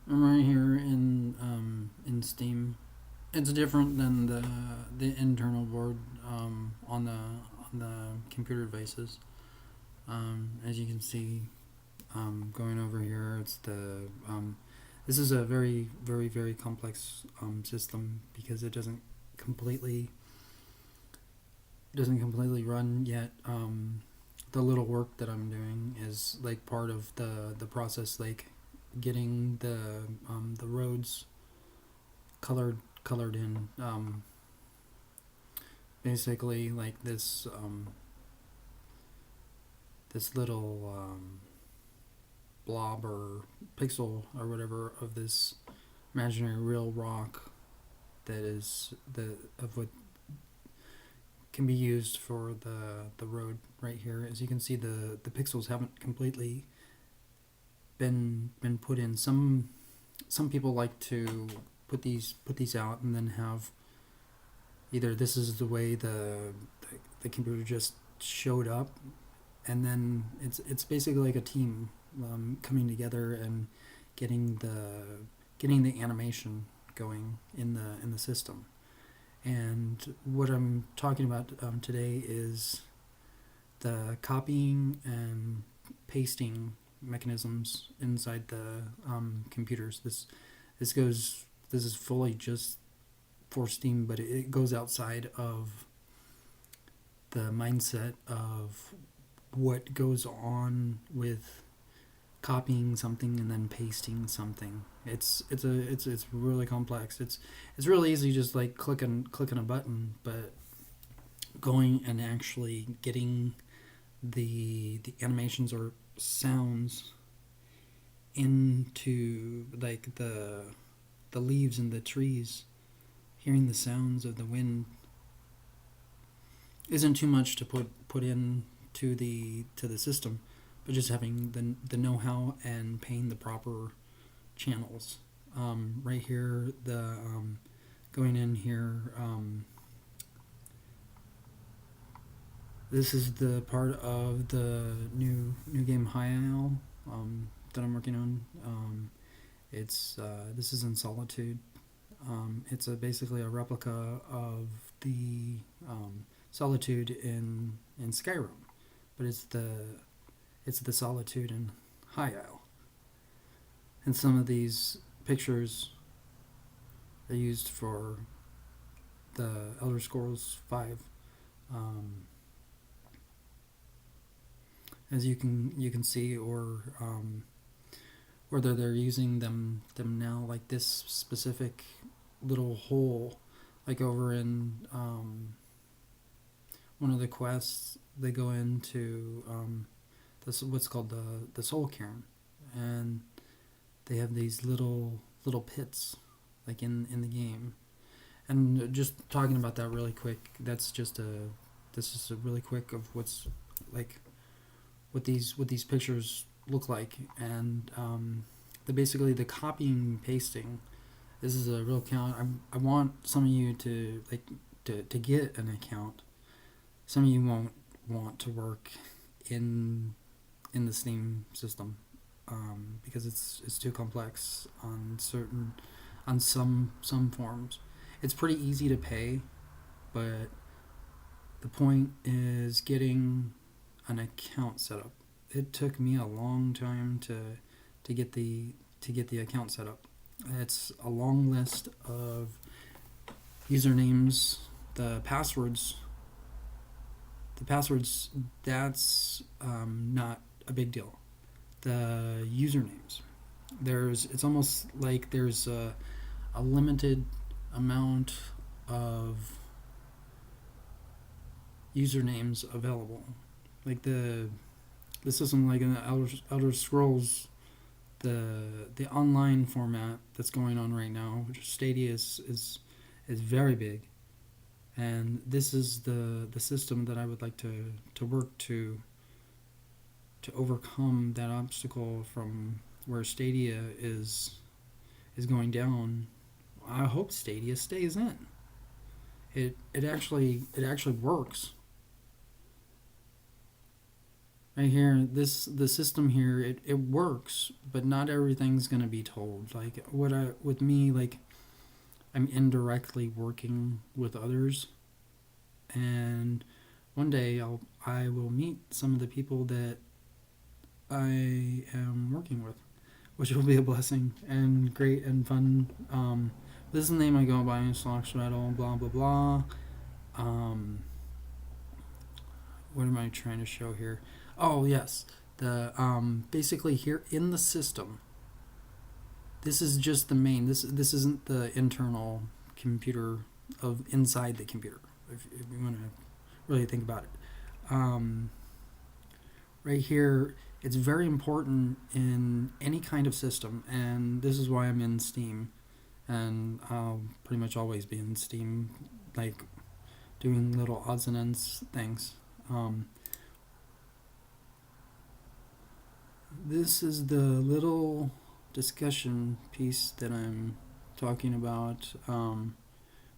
I'm right here in Steam. It's different than the internal board on the computer devices. As you can see, going over here, it's the this is a very complex system because it completely doesn't completely run yet. The little work that I'm doing is like part of the process, like getting the roads colored in. Basically, like this little blob or pixel or whatever of this imaginary real rock that is the of what can be used for the road right here. As you can see, the pixels haven't completely been put in. Some people like to put these out and then have either this is the way the computer just showed up, and then it's basically like a team coming together and getting the animation going in the system. And what I'm talking about today is the copying and pasting mechanisms inside the computers. This is fully just for Steam, but it goes outside of the mindset of what goes on with copying something and then pasting something. It's really complex. It's really easy just like clicking a button, but going and actually getting the animations or sounds into like the leaves and the trees, hearing the sounds of the wind isn't too much to put in to the system, but just having the know how and paying the proper channels. Right here, the going in here. This is the part of the new game High Isle that I'm working on. It's this is in Solitude. It's basically a replica of the Solitude in Skyrim, but it's the Solitude in High Isle. And some of these pictures are used for the Elder Scrolls 5. Um, as you can see, or whether they're using them now, like this specific little hole, like over in one of the quests, they go into this what's called the Soul Cairn, and they have these little pits, like in the game. And just talking about that really quick, this is a really quick of what's like what these pictures look like, and basically the copying and pasting. This is a real account. I want some of you to like to get an account. Some of you won't want to work in the Steam system because it's too complex on some forms. It's pretty easy to pay, but the point is getting an account set up. It took me a long time to get the account set up. It's a long list of usernames, the passwords. The passwords, that's not a big deal. The usernames, it's almost like there's a limited amount of usernames available. Like the system, like in the Elder Scrolls, the online format that's going on right now, which Stadia is very big, and this is the system that I would like to work to overcome that obstacle from where Stadia is going down. I hope Stadia stays in. It actually works. right here, the system here, it works, but not everything's gonna be told. Like with me, like I'm indirectly working with others, and one day I will meet some of the people that I am working with, which will be a blessing and great and fun. This is the name I go by in Slox Rattle, blah blah blah. Um, what am I trying to show here? Oh yes, the basically here in the system. This is just the main. This isn't the internal computer of inside the computer. If you want to really think about it, um, right here, it's very important in any kind of system, and this is why I'm in Steam, and I'll pretty much always be in Steam, like doing little odds and ends things. Um, this is the little discussion piece that I'm talking about,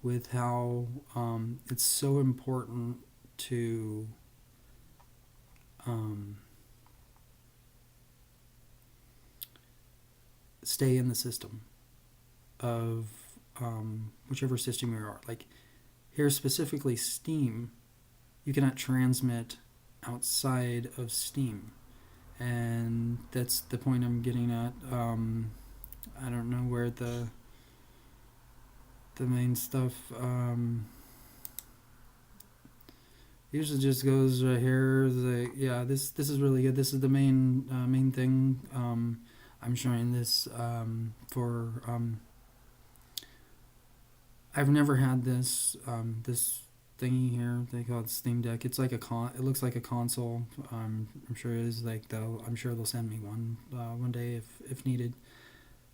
with how it's so important to um, stay in the system of whichever system you are. Like here, specifically Steam, you cannot transmit outside of Steam. And that's the point I'm getting at. I don't know where the main stuff usually just goes right here. Yeah, this is really good. This is the main thing. I'm showing this for. I've never had this thingy here. They call it Steam Deck. It's like a It looks like a console. I'm sure it is. Like I'm sure they'll send me one day if needed.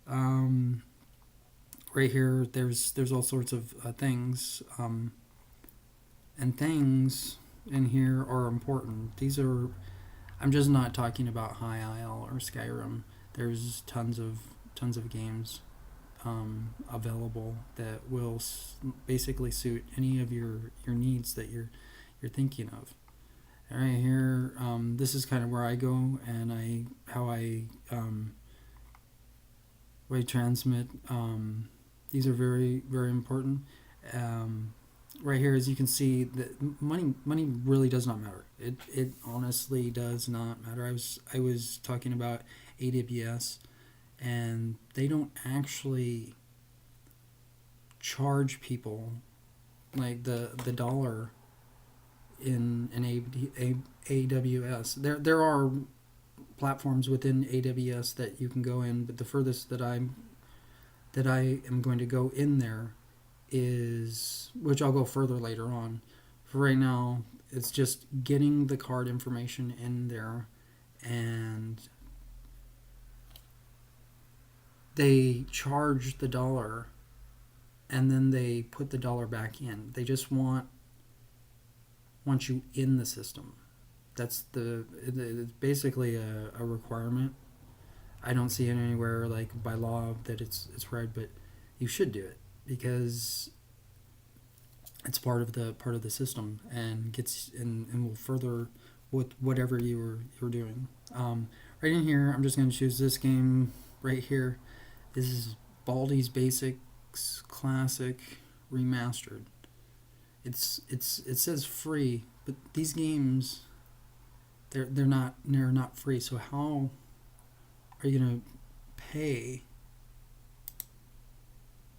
Um, right here, there's all sorts of things. And things in here are important. These are. I'm just not talking about High Isle or Skyrim. There's tons of games available that will basically suit any of your needs that you're thinking of. All right, here, this is kind of where I go and how I transmit. These are very very important. Um, right here, as you can see, that money really does not matter. It honestly does not matter. I was talking about AWS, and they don't actually charge people like the dollar in AWS. There are platforms within AWS that you can go in, but the furthest that I am going to go in there is, which I'll go further later on. For right now, it's just getting the card information in there, and they charge the dollar, and then they put the dollar back in. They just want you in the system. It's basically a requirement. I don't see it anywhere like by law that it's right, but you should do it because it's part of the system and gets and will further with whatever you're doing. Right in here, I'm just going to choose this game right here. This is Baldi's Basics Classic Remastered. It says free, but these games they're not free. So how are you gonna pay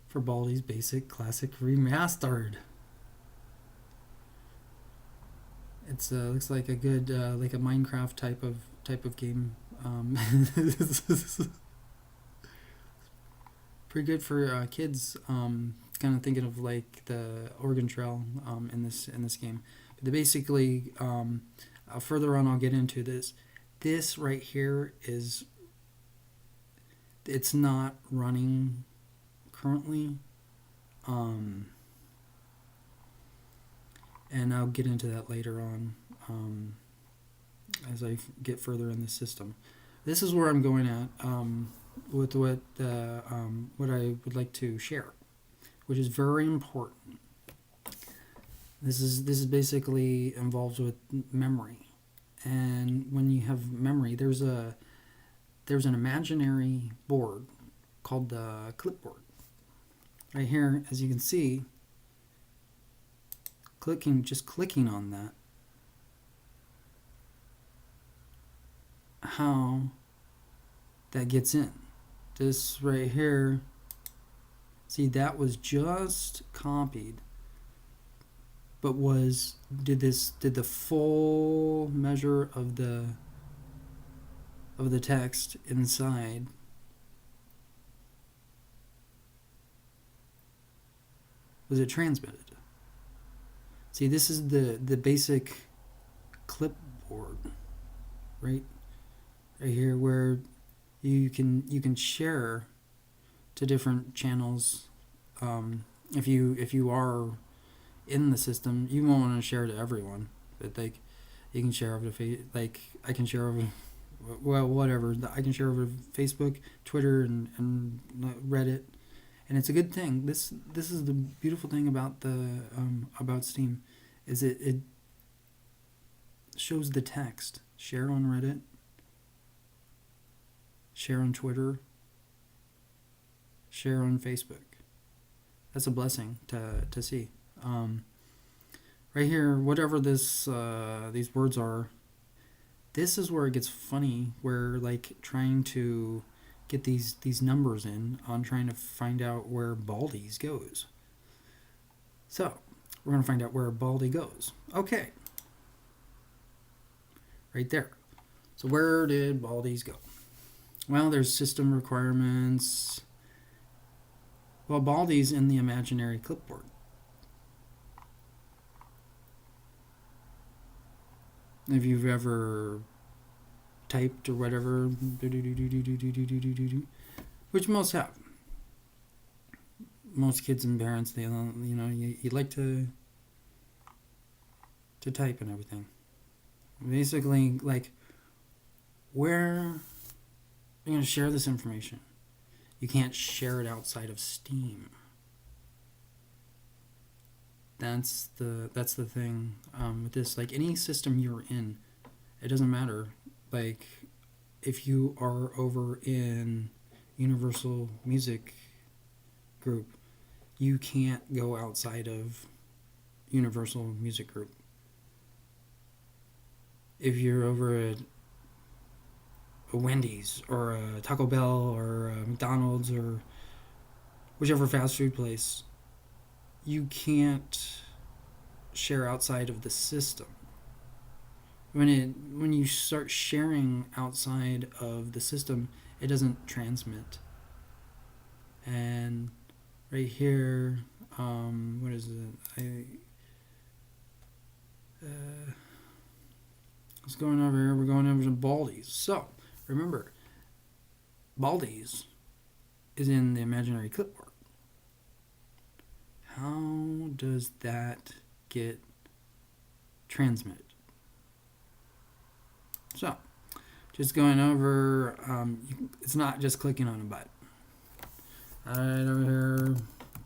for Baldi's Basic Classic Remastered? It's looks like a good like a Minecraft type of game. Pretty good for kids. Kind of thinking of like the Oregon Trail in this game. But basically, further on, I'll get into this. This right here is. It's not running currently, and I'll get into that later on as I get further in the system. This is where I'm going at with what I would like to share, which is very important. This is basically involved with memory, And when you have memory, there's an imaginary board called the clipboard. Right here, as you can see, just clicking on that, how that gets in. This right here, see, that was just copied, but did the full measure of the text inside. Was it transmitted? See, this is the basic clipboard, right here, where you can share to different channels. If you are in the system, you won't want to share to everyone, but like you can share over to I can share over, well, whatever, I can share over Facebook, Twitter, and Reddit, and it's a good thing. This is the beautiful thing about about Steam, is it shows the text. Share on Reddit, share on Twitter, share on Facebook. That's a blessing to see. Right here, whatever these words are, this is where it gets funny, where like trying to get these numbers in on trying to find out where Baldi's goes. So we're going to find out where Baldi goes. Okay. Right there. So where did Baldi's go? Well, there's system requirements. Well, Baldi's in the imaginary clipboard. If you've ever typed or whatever, which most have. Most kids and parents, they you like to type and everything. Basically, like, where you're going to share this information. You can't share it outside of Steam. That's the thing with this. Like, any system you're in, it doesn't matter. Like, if you are over in Universal Music Group, you can't go outside of Universal Music Group. If you're over at a Wendy's or a Taco Bell or a McDonald's or whichever fast food place, you can't share outside of the system. When you start sharing outside of the system, it doesn't transmit. And right here, what is it? Let's going over here. We're going over to Baldi's. So remember, Baldi's is in the imaginary clipboard. How does that get transmitted? So, just going over, it's not just clicking on a button. Alright, over here,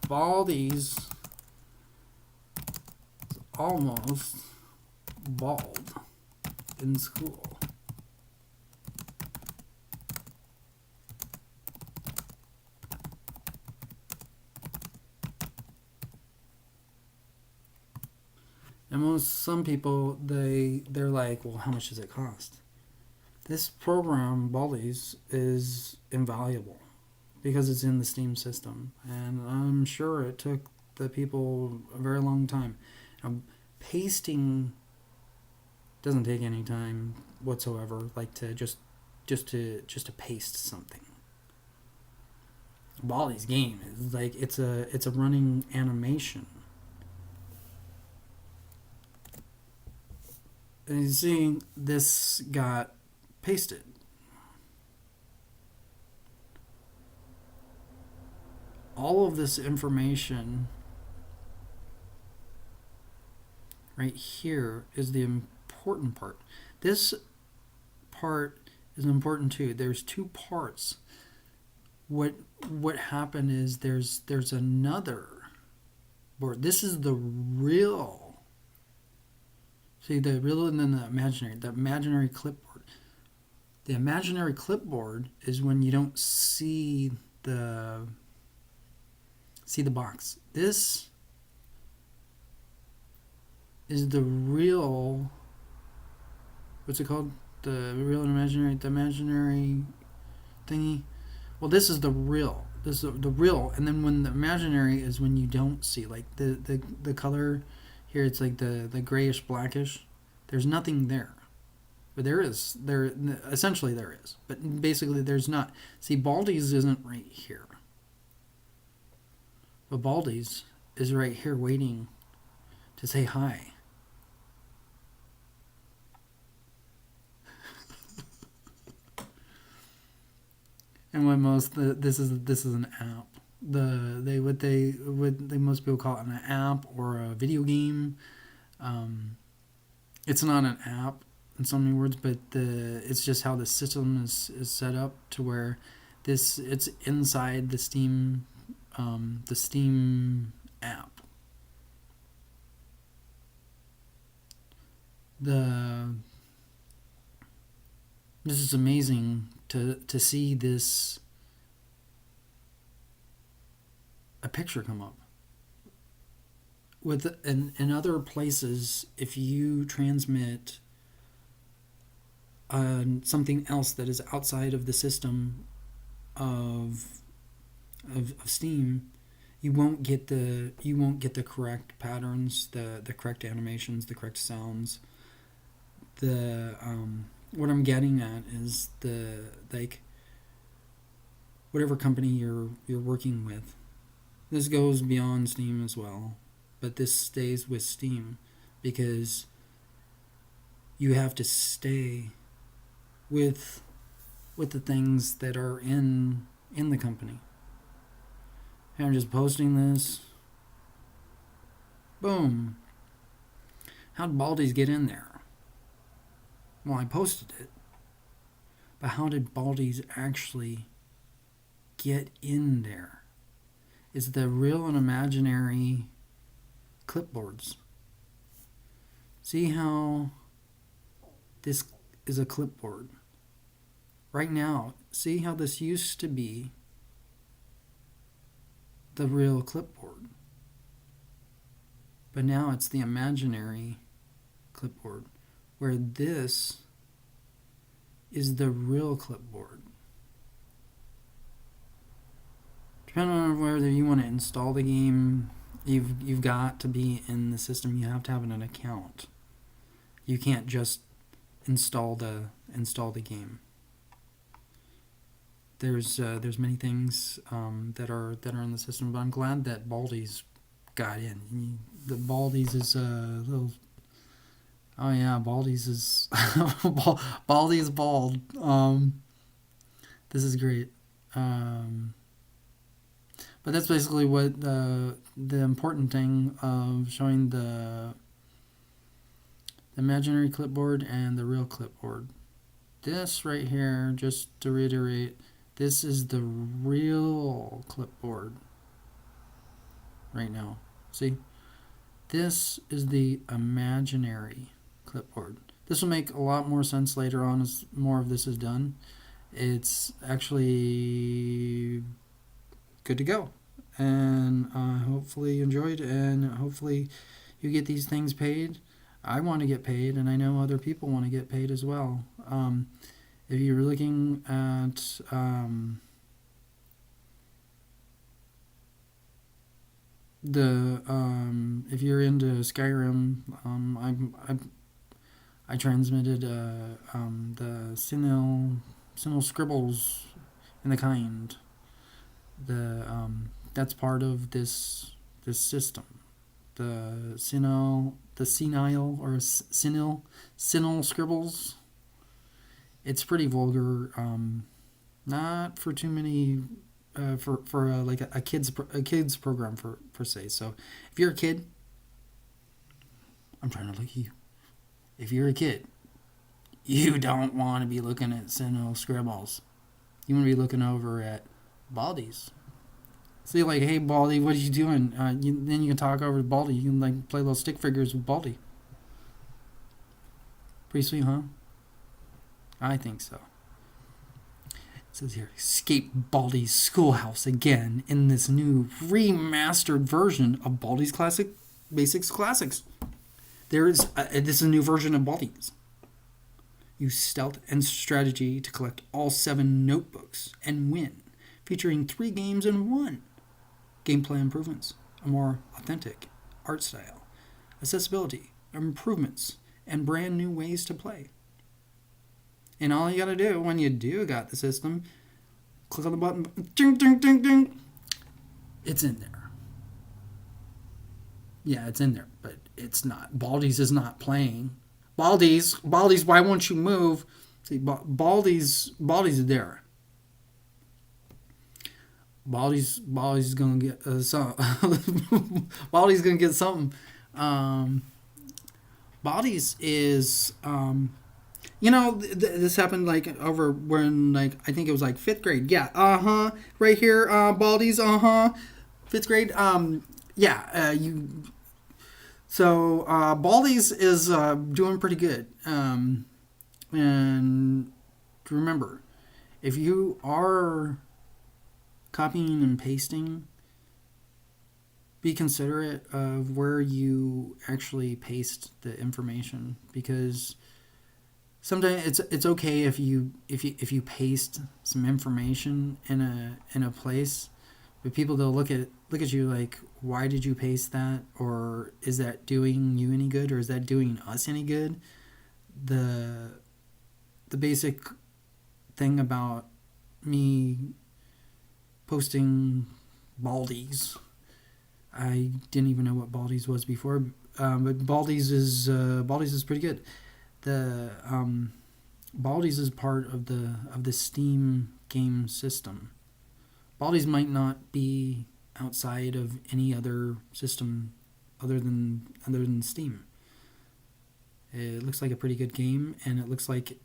Baldi's is almost bald in school. And some people, they're like, well, how much does it cost? This program, Baldi's, is invaluable because it's in the Steam system, and I'm sure it took the people a very long time. Pasting doesn't take any time whatsoever, like to just to paste something. Baldi's game is like it's a running animation. And you see, this got pasted. All of this information right here is the important part. This part is important too. There's two parts. What happened is there's another board. This is the real See, the real and then the imaginary. The imaginary clipboard. The imaginary clipboard is when you don't the see the box. This is the real. What's it called? The real and imaginary. The imaginary thingy. Well, this is the real. This is the real, and then when the imaginary is when you don't see, like the color here. It's like the grayish blackish. There's nothing there. But there essentially there is, but basically there's not. See, Baldi's isn't right here, but Baldi's is right here waiting to say hi. And when this is an app. What they most people call it an app or a video game. It's not an app in so many words, but it's just how the system is set up to where it's inside the Steam app. This is amazing to see a picture come up. In other places, if you transmit something else that is outside of the system of Steam, you won't get the correct patterns, the correct animations, the correct sounds. What I'm getting at is whatever company you're working with. This goes beyond Steam as well, but this stays with Steam because you have to stay with the things that are in the company. And I'm just posting this. Boom. How'd Baldi's get in there? Well, I posted it. But how did Baldi's actually get in there? It's the real and imaginary clipboards. See how this is a clipboard? Right now, see how this used to be the real clipboard. But now it's the imaginary clipboard, where this is the real clipboard. Depending on whether you want to install the game, you've got to be in the system. You have to have an account. You can't just install the game. There's many things that are in the system, but I'm glad that Baldi's got in. The Baldi's is a little. Oh yeah, Baldi's is Baldi is bald. This is great. But that's basically what the important thing of showing the imaginary clipboard and the real clipboard. This right here, just to reiterate, this is the real clipboard right now. See? This is the imaginary clipboard. This will make a lot more sense later on as more of this is done. It's actually good to go. And hopefully you enjoyed, and hopefully you get these things paid. I want to get paid, and I know other people want to get paid as well. If you're looking at if you're into Skyrim, I transmitted the Sinil Scribbles in the Kind. That's part of this system. The Sinil Scribbles. It's pretty vulgar. Not for too many. For like a kids program per se. So if you're a kid, I'm trying to look at you. If you're a kid, you don't want to be looking at Sinil Scribbles. You want to be looking over at Baldi's. See, like, hey Baldi, what are you doing? Then you can talk over to Baldi. You can like play little stick figures with Baldi. Pretty sweet, huh? I think so. It says here, escape Baldi's schoolhouse again in this new remastered version of Baldi's Classic Basics Classics. This is a new version of Baldi's. Use stealth and strategy to collect all 7 notebooks and win, featuring 3 games in 1. Gameplay improvements, a more authentic art style, accessibility, improvements, and brand new ways to play. And all you gotta do when you do got the system, click on the button, ding, ding, ding, ding. It's in there. Yeah, it's in there, but it's not. Baldi's is not playing. Baldi's, why won't you move? See, Baldi's is there. Baldi's gonna get some. Baldi's gonna get something. Baldi's is this happened like over when like I think it was like 5th grade. Yeah, right here, Baldi's, 5th grade. You. So Baldi's is doing pretty good. And remember, if you are copying and pasting, be considerate of where you actually paste the information, because sometimes it's okay if you paste some information in a place, but people they'll look at you like, why did you paste that, or is that doing you any good, or is that doing us any good? The basic thing about me posting Baldi's, I didn't even know what Baldi's was before, but Baldi's is pretty good. The Baldi's is part of the Steam game system. Baldi's might not be outside of any other system other than Steam. It looks like a pretty good game, and it looks like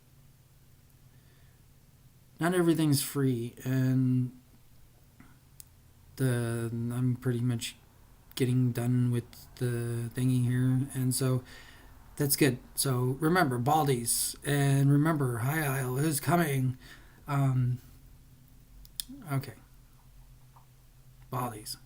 not everything's free, and I'm pretty much getting done with the thingy here, and so that's good. So remember Baldi's, and remember High Isle is coming. Okay, Baldi's.